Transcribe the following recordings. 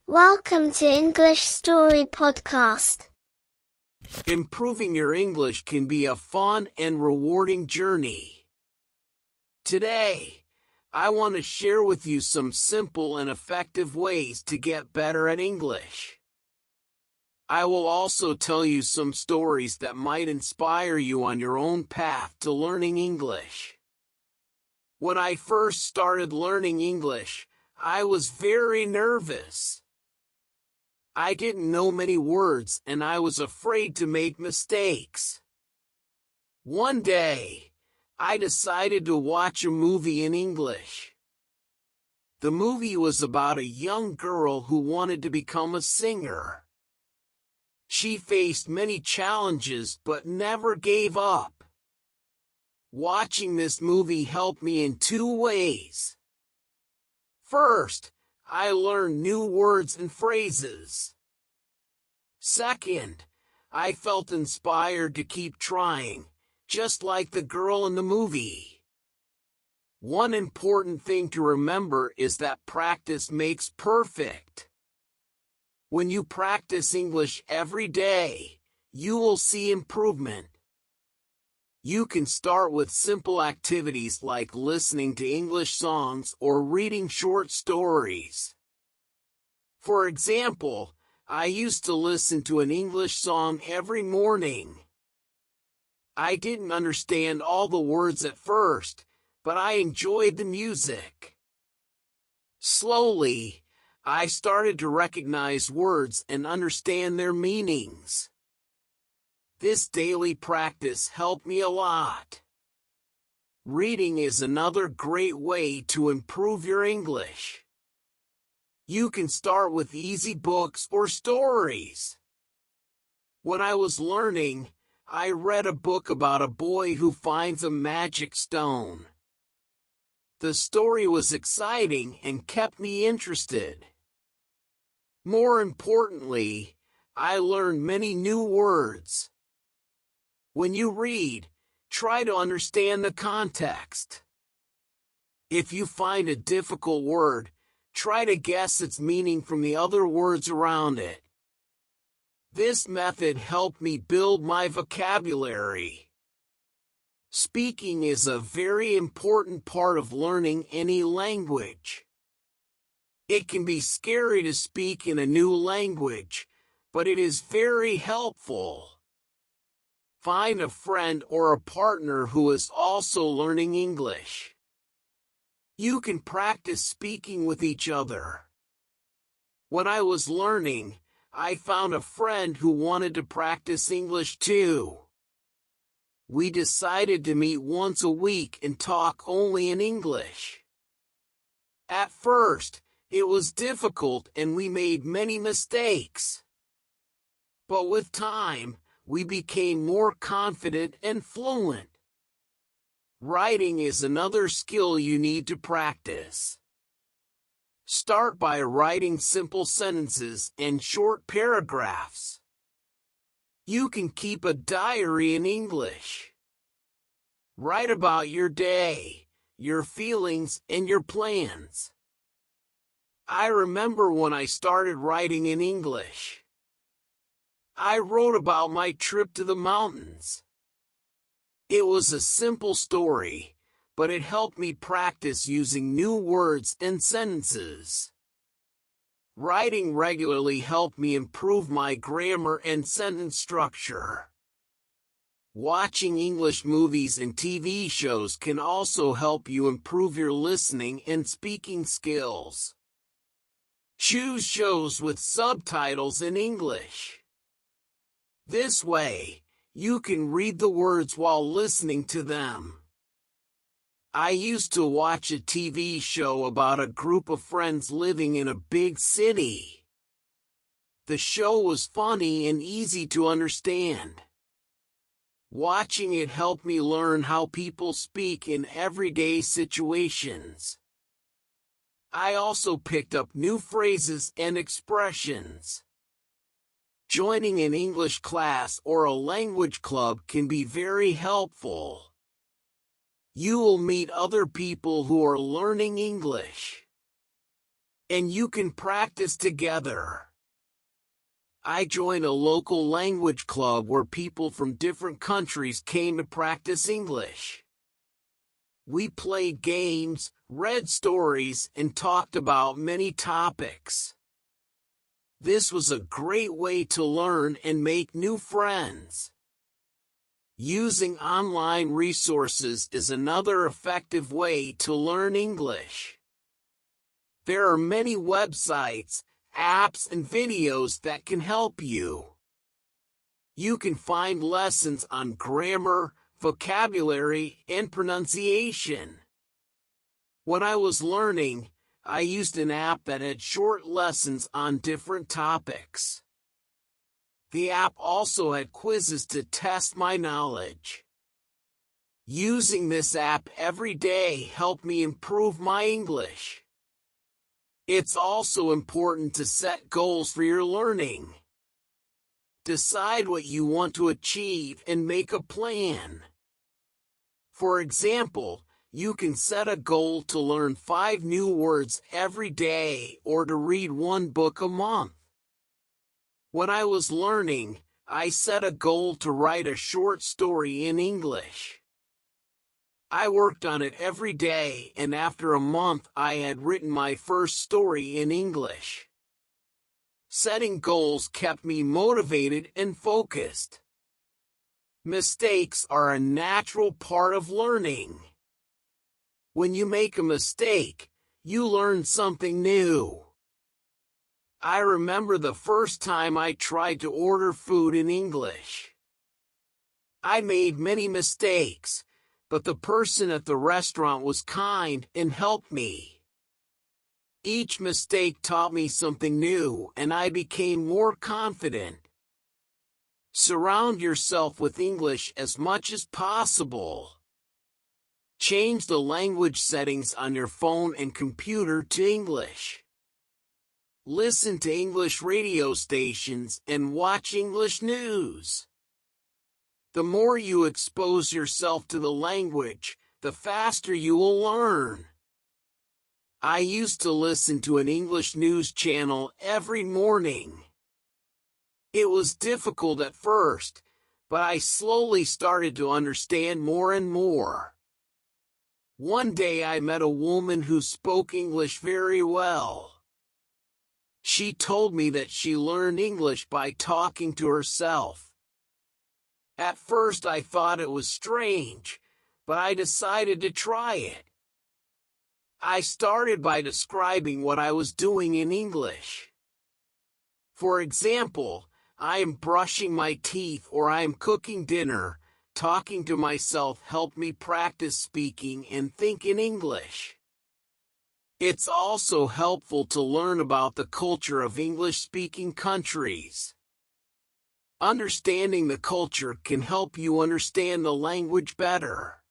Welcome to English Story Podcast. Improving your English can be a fun and rewarding journey. Today, I want to share with you some simple and effective ways to get better at English. I will also tell you some stories that might inspire you on your own path to learning English. When I first started learning English, I was very nervous. I didn't know many words and I was afraid to make mistakes. One day, I decided to watch a movie in English. The movie was about a young girl who wanted to become a singer. She faced many challenges but never gave up. Watching this movie helped me in two ways. First, I learned new words and phrases. Second, I felt inspired to keep trying, just like the girl in the movie. One important thing to remember is that practice makes perfect. When you practice English every day, you will see improvement. You can start with simple activities like listening to English songs or reading short stories. For example, I used to listen to an English song every morning. I didn't understand all the words at first, but I enjoyed the music. Slowly, I started to recognize words and understand their meanings. This daily practice helped me a lot. Reading is another great way to improve your English. You can start with easy books or stories. When I was learning, I read a book about a boy who finds a magic stone. The story was exciting and kept me interested. More importantly, I learned many new words. When you read, try to understand the context. If you find a difficult word, try to guess its meaning from the other words around it. This method helped me build my vocabulary. Speaking is a very important part of learning any language. It can be scary to speak in a new language, but it is very helpful. Find a friend or a partner who is also learning English. You can practice speaking with each other. When I was learning, I found a friend who wanted to practice English too. We decided to meet once a week and talk only in English. At first, it was difficult and we made many mistakes. But with time, we became more confident and fluent. Writing is another skill you need to practice. Start by writing simple sentences and short paragraphs. You can keep a diary in English. Write about your day, your feelings, and your plans. I remember when I started writing in English. I wrote about my trip to the mountains. It was a simple story, but it helped me practice using new words and sentences. Writing regularly helped me improve my grammar and sentence structure. Watching English movies and TV shows can also help you improve your listening and speaking skills. Choose shows with subtitles in English. This way, you can read the words while listening to them. I used to watch a TV show about a group of friends living in a big city. The show was funny and easy to understand. Watching it helped me learn how people speak in everyday situations. I also picked up new phrases and expressions. Joining an English class or a language club can be very helpful. You will meet other people who are learning English. and you can practice together. I joined a local language club where people from different countries came to practice English. We played games, read stories, and talked about many topics. This was a great way to learn and make new friends. Using online resources is another effective way to learn English. There are many websites, apps, and videos that can help you. You can find lessons on grammar, vocabulary, and pronunciation. When I was learning, I used an app that had short lessons on different topics. The app also had quizzes to test my knowledge. Using this app every day helped me improve my English. It's also important to set goals for your learning. Decide what you want to achieve and make a plan. For example, you can set a goal to learn 5 new words every day or to read 1 book a month. When I was learning, I set a goal to write a short story in English. I worked on it every day, and after a month I had written my first story in English. Setting goals kept me motivated and focused. Mistakes are a natural part of learning. When you make a mistake, you learn something new. I remember the first time I tried to order food in English. I made many mistakes, but the person at the restaurant was kind and helped me. Each mistake taught me something new, and I became more confident. Surround yourself with English as much as possible. Change the language settings on your phone and computer to English. Listen to English radio stations and watch English news. The more you expose yourself to the language, the faster you will learn. I used to listen to an English news channel every morning. It was difficult at first, but I slowly started to understand more and more. One day I met a woman who spoke English very well. She told me that she learned English by talking to herself. At first I thought it was strange, but I decided to try it. I started by describing what I was doing in English. For example, I am brushing my teeth or I am cooking dinner. Talking to myself helped me practice speaking and think in English. It's also helpful to learn about the culture of English-speaking countries. Understanding the culture can help you understand the language better.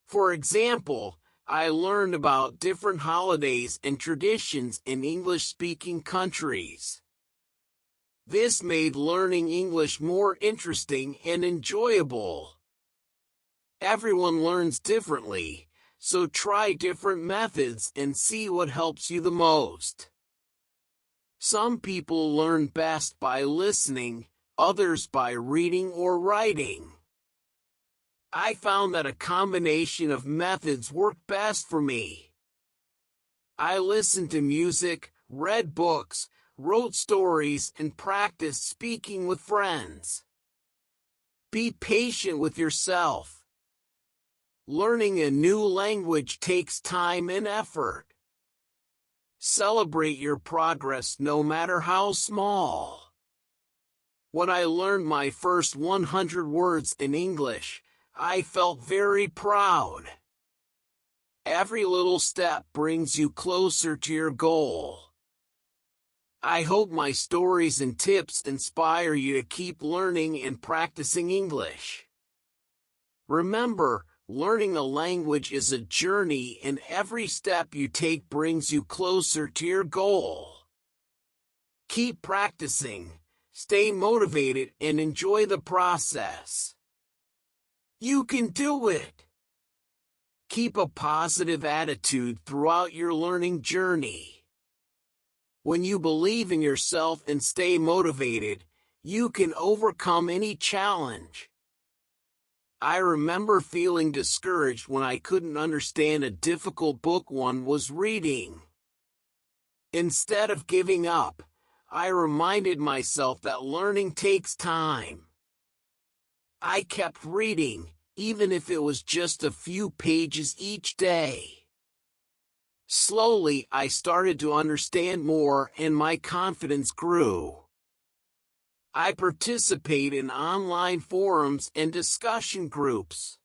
For example, I learned about different holidays and traditions in English-speaking countries. This made learning English more interesting and enjoyable. Everyone learns differently, so try different methods and see what helps you the most. Some people learn best by listening, others by reading or writing. I found that a combination of methods worked best for me. I listened to music, read books, wrote stories, and practiced speaking with friends. Be patient with yourself. Learning a new language takes time and effort. Celebrate your progress no matter how small. When I learned my first 100 words in English, I felt very proud. Every little step brings you closer to your goal. I hope my stories and tips inspire you to keep learning and practicing English. Remember, learning a language is a journey, and every step you take brings you closer to your goal. Keep practicing, stay motivated, and enjoy the process. You can do it! Keep a positive attitude throughout your learning journey. When you believe in yourself and stay motivated, you can overcome any challenge. I remember feeling discouraged when I couldn't understand a difficult book one was reading. Instead of giving up, I reminded myself that learning takes time. I kept reading, even if it was just a few pages each day. Slowly, I started to understand more and my confidence grew. I participate in online forums and discussion groups.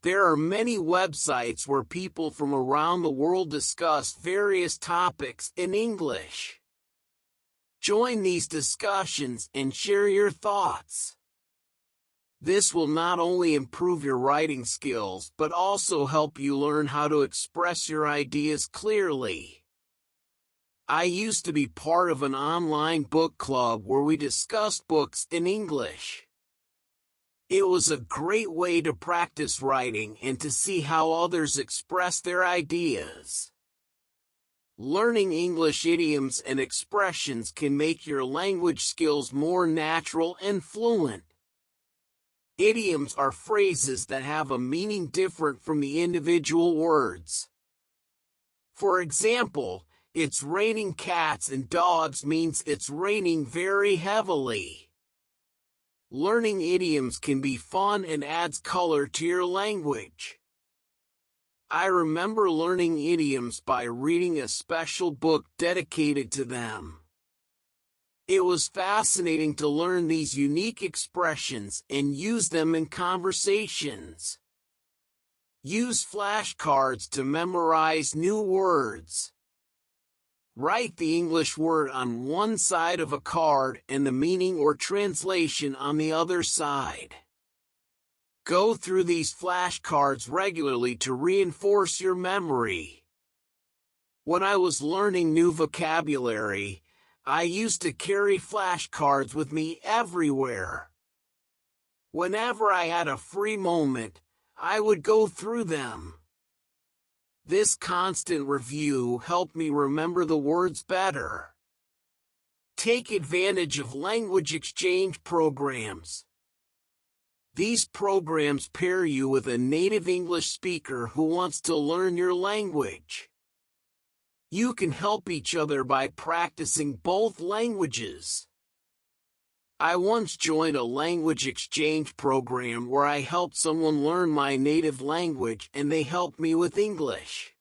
There are many websites where people from around the world discuss various topics in English. Join these discussions and share your thoughts. This will not only improve your writing skills but also help you learn how to express your ideas clearly. I used to be part of an online book club where we discussed books in English. It was a great way to practice writing and to see how others express their ideas. Learning English idioms and expressions can make your language skills more natural and fluent. Idioms are phrases that have a meaning different from the individual words. For example, it's raining cats and dogs means it's raining very heavily. Learning idioms can be fun and adds color to your language. I remember learning idioms by reading a special book dedicated to them. It was fascinating to learn these unique expressions and use them in conversations. Use flashcards to memorize new words. Write the English word on one side of a card and the meaning or translation on the other side. Go through these flashcards regularly to reinforce your memory. When I was learning new vocabulary, I used to carry flashcards with me everywhere. Whenever I had a free moment, I would go through them. This constant review helped me remember the words better. Take advantage of language exchange programs. These programs pair you with a native English speaker who wants to learn your language. You can help each other by practicing both languages. I once joined a language exchange program where I helped someone learn my native language and they helped me with English.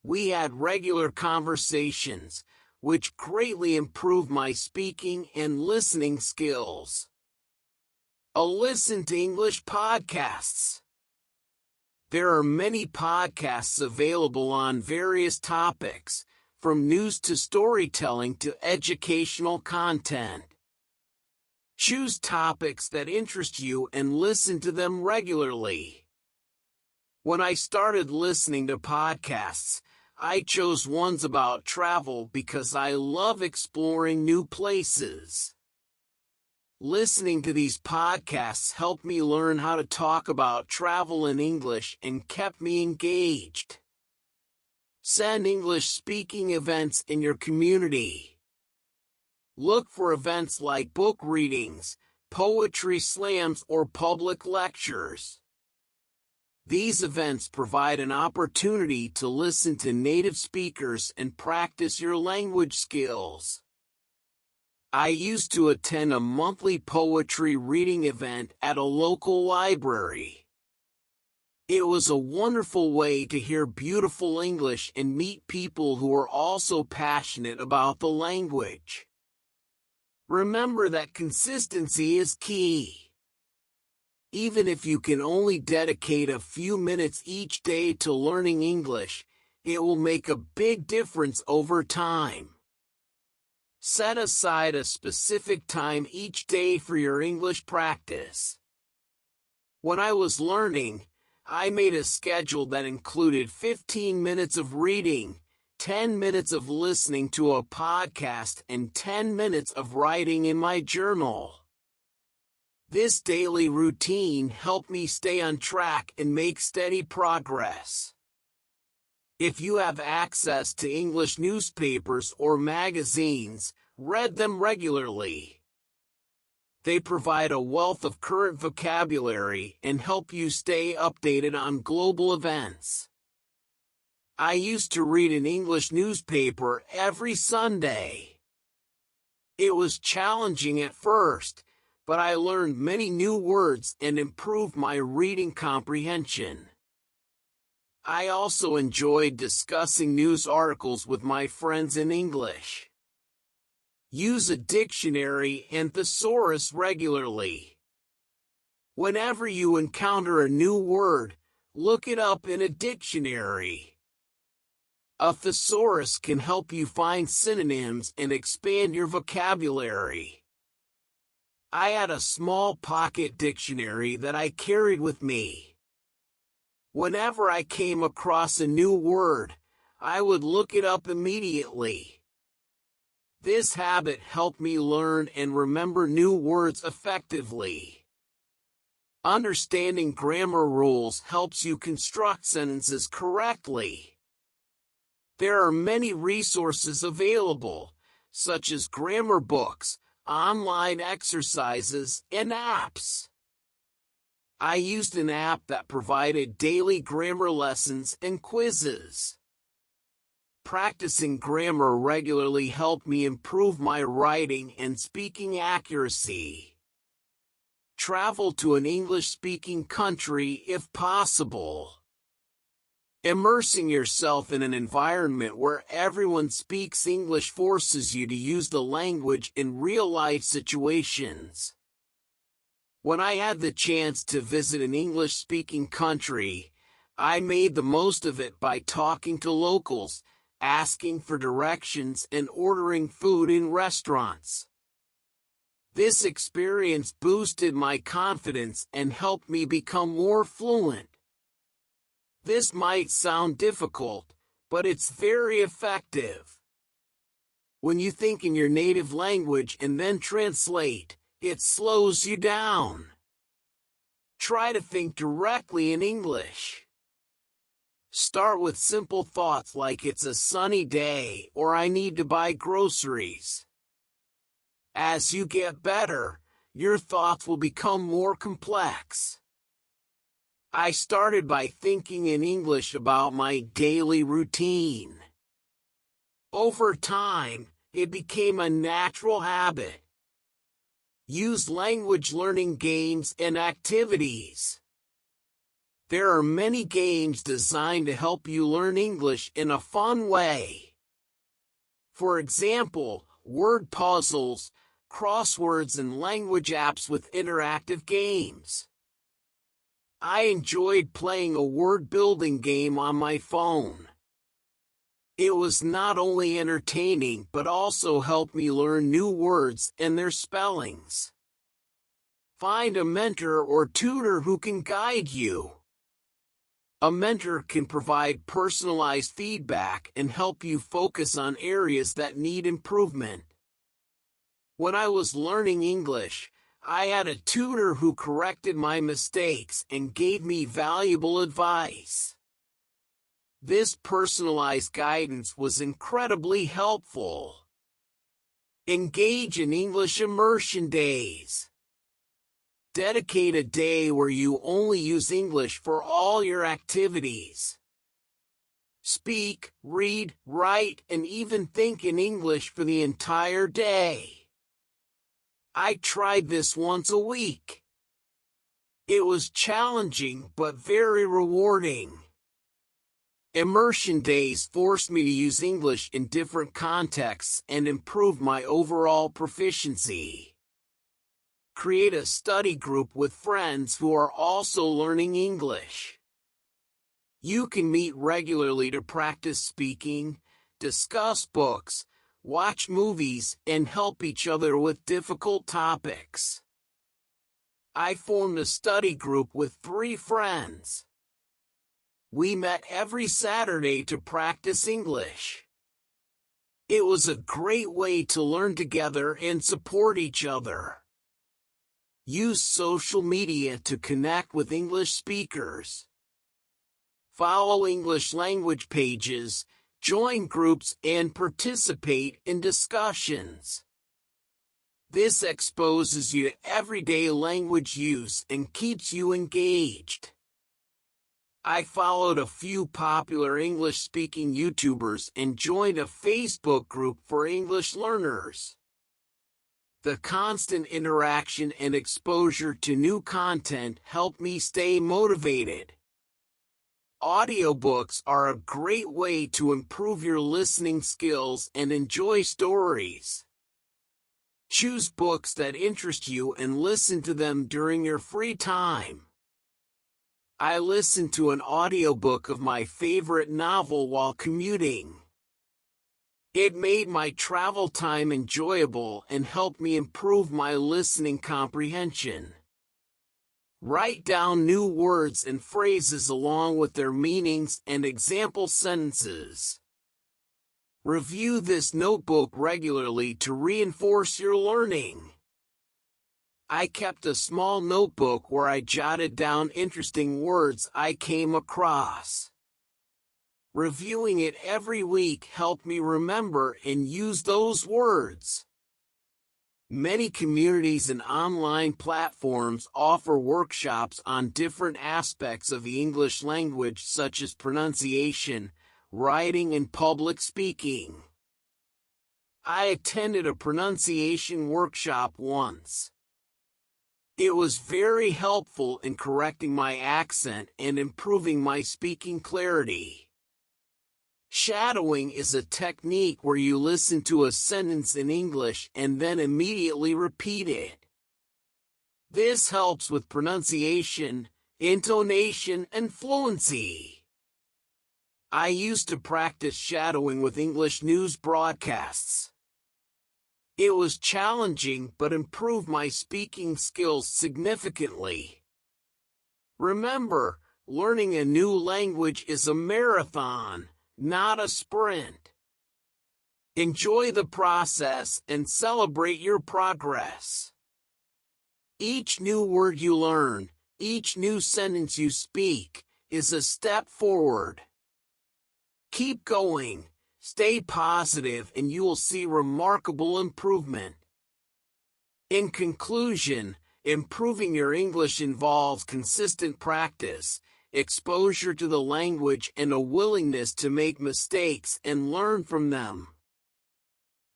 We had regular conversations, which greatly improved my speaking and listening skills. Listen to English podcasts. There are many podcasts available on various topics, from news to storytelling to educational content. Choose topics that interest you and listen to them regularly. When I started listening to podcasts, I chose ones about travel because I love exploring new places. Listening to these podcasts helped me learn how to talk about travel in English and kept me engaged. Send English speaking events in your community. Look for events like book readings, poetry slams, or public lectures. These events provide an opportunity to listen to native speakers and practice your language skills. I used to attend a monthly poetry reading event at a local library. It was a wonderful way to hear beautiful English and meet people who are also passionate about the language. Remember that consistency is key. Even if you can only dedicate a few minutes each day to learning English, it will make a big difference over time. Set aside a specific time each day for your English practice. When I was learning, I made a schedule that included 15 minutes of reading, 10 minutes of listening to a podcast, and 10 minutes of writing in my journal. This daily routine helped me stay on track and make steady progress. If you have access to English newspapers or magazines, read them regularly. They provide a wealth of current vocabulary and help you stay updated on global events. I used to read an English newspaper every Sunday. It was challenging at first, but I learned many new words and improved my reading comprehension. I also enjoyed discussing news articles with my friends in English. Use a dictionary and thesaurus regularly. Whenever you encounter a new word, look it up in a dictionary. A thesaurus can help you find synonyms and expand your vocabulary. I had a small pocket dictionary that I carried with me. Whenever I came across a new word, I would look it up immediately. This habit helped me learn and remember new words effectively. Understanding grammar rules helps you construct sentences correctly. There are many resources available, such as grammar books, online exercises, and apps. I used an app that provided daily grammar lessons and quizzes. Practicing grammar regularly helped me improve my writing and speaking accuracy. Travel to an English-speaking country if possible. Immersing yourself in an environment where everyone speaks English forces you to use the language in real-life situations. When I had the chance to visit an English-speaking country, I made the most of it by talking to locals, asking for directions, and ordering food in restaurants. This experience boosted my confidence and helped me become more fluent. This might sound difficult, but it's very effective. When you think in your native language and then translate, it slows you down. Try to think directly in English. Start with simple thoughts like it's a sunny day or I need to buy groceries. As you get better, your thoughts will become more complex. I started by thinking in English about my daily routine. Over time, it became a natural habit. Use language learning games and activities. There are many games designed to help you learn English in a fun way. For example, word puzzles, crosswords, and language apps with interactive games. I enjoyed playing a word-building game on my phone. It was not only entertaining but also helped me learn new words and their spellings. Find a mentor or tutor who can guide you. A mentor can provide personalized feedback and help you focus on areas that need improvement. When I was learning English, I had a tutor who corrected my mistakes and gave me valuable advice. This personalized guidance was incredibly helpful. Engage in English immersion days. Dedicate a day where you only use English for all your activities. Speak, read, write, and even think in English for the entire day. I tried this once a week. It was challenging but very rewarding. Immersion days forced me to use English in different contexts and improve my overall proficiency. Create a study group with friends who are also learning English. You can meet regularly to practice speaking, discuss books, watch movies, and help each other with difficult topics. I formed a study group with 3 friends. We met every Saturday to practice English. It was a great way to learn together and support each other. Use social media to connect with English speakers. follow English language pages, join groups, and participate in discussions. This exposes you to everyday language use and keeps you engaged. I followed a few popular English-speaking YouTubers and joined a Facebook group for English learners. The constant interaction and exposure to new content help me stay motivated. Audiobooks are a great way to improve your listening skills and enjoy stories. Choose books that interest you and listen to them during your free time. I listened to an audiobook of my favorite novel while commuting. It made my travel time enjoyable and helped me improve my listening comprehension. Write down new words and phrases along with their meanings and example sentences. Review this notebook regularly to reinforce your learning. I kept a small notebook where I jotted down interesting words I came across. Reviewing it every week helped me remember and use those words. Many communities and online platforms offer workshops on different aspects of the English language such as pronunciation, writing, and public speaking. I attended a pronunciation workshop once. It was very helpful in correcting my accent and improving my speaking clarity. Shadowing is a technique where you listen to a sentence in English and then immediately repeat it. This helps with pronunciation, intonation, and fluency. I used to practice shadowing with English news broadcasts. It was challenging but improved my speaking skills significantly. Remember, learning a new language is a marathon, not a sprint. Enjoy the process and celebrate your progress. Each new word you learn, each new sentence you speak, is a step forward. Keep going, stay positive, and you will see remarkable improvement. In conclusion, improving your English involves consistent practice, exposure to the language, and a willingness to make mistakes and learn from them.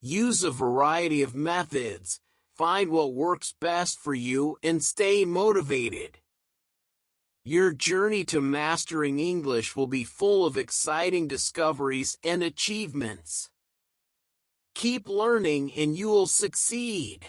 Use a variety of methods, find what works best for you, and stay motivated. Your journey to mastering English will be full of exciting discoveries and achievements. Keep learning and you will succeed.